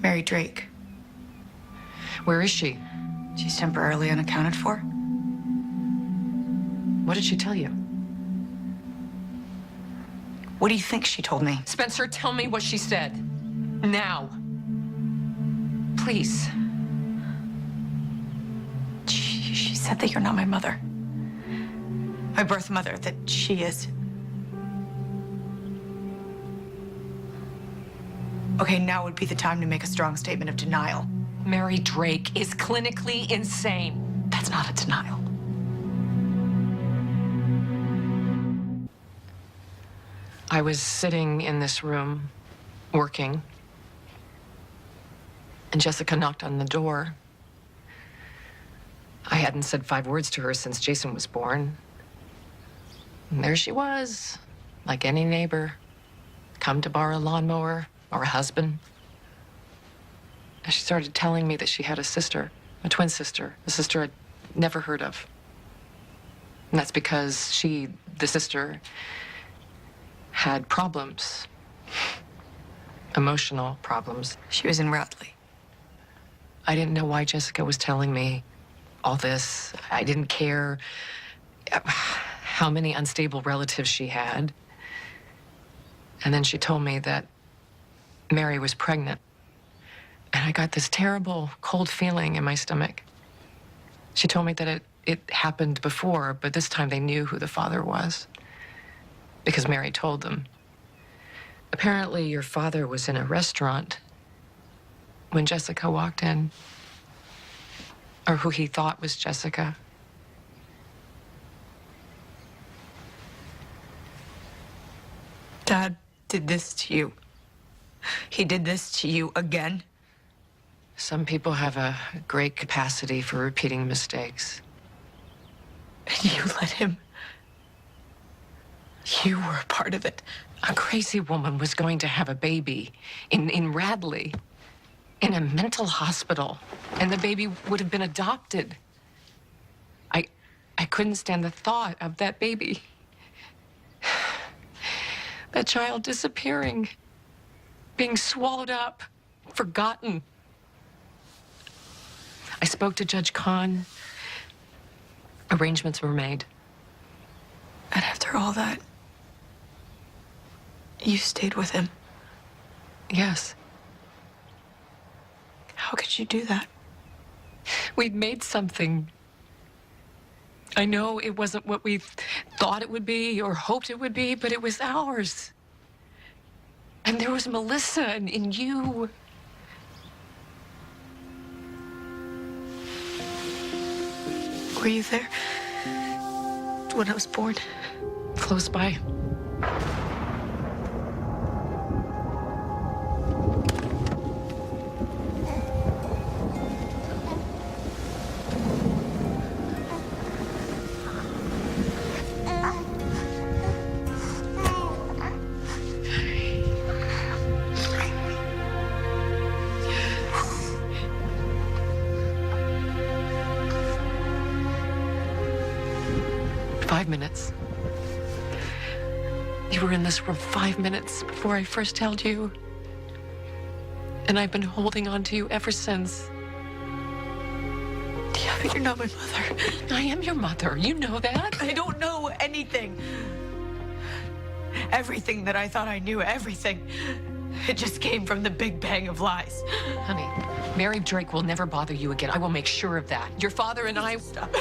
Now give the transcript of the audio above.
Mary Drake. Where is she? She's temporarily unaccounted for. What did she tell you? What do you think she told me? Spencer, tell me what she said. Now. Please. She said that you're not my mother. My birth mother, that she is. Okay, now would be the time to make a strong statement of denial. Mary Drake is clinically insane. That's not a denial. I was sitting in this room, working, and Jessica knocked on the door. I hadn't said 5 words to her since Jason was born. And there she was, like any neighbor, come to borrow a lawnmower or a husband. And she started telling me that she had a sister, a twin sister, a sister I'd never heard of. And that's because she, the sister, had problems, emotional problems. She was in Radley. I didn't know why Jessica was telling me all this. I didn't care how many unstable relatives she had. And then she told me that Mary was pregnant. And I got this terrible cold feeling in my stomach. She told me that it happened before, but this time they knew who the father was because Mary told them. Apparently, your father was in a restaurant when Jessica walked in, or who he thought was Jessica. Dad did this to you. He did this to you again. Some people have a great capacity for repeating mistakes. And you let him. You were a part of it. A crazy woman was going to have a baby in Radley, in a mental hospital, and the baby would have been adopted. I couldn't stand the thought of that baby. That child disappearing, being swallowed up, forgotten. I spoke to Judge Kahn. Arrangements were made. And after all that, you stayed with him. Yes. How could you do that? We'd made something. I know it wasn't what we thought it would be or hoped it would be, but it was ours. And there was Melissa and you. Were you there when I was born? Close by. Minutes. You were in this room 5 minutes before I first held you. And I've been holding on to you ever since. Yeah, but you're not my mother. I am your mother. You know that. I don't know anything. Everything that I thought I knew, everything. It just came from the big bang of lies. Honey, Mary Drake will never bother you again. I will make sure of that. Your father and I... Stop.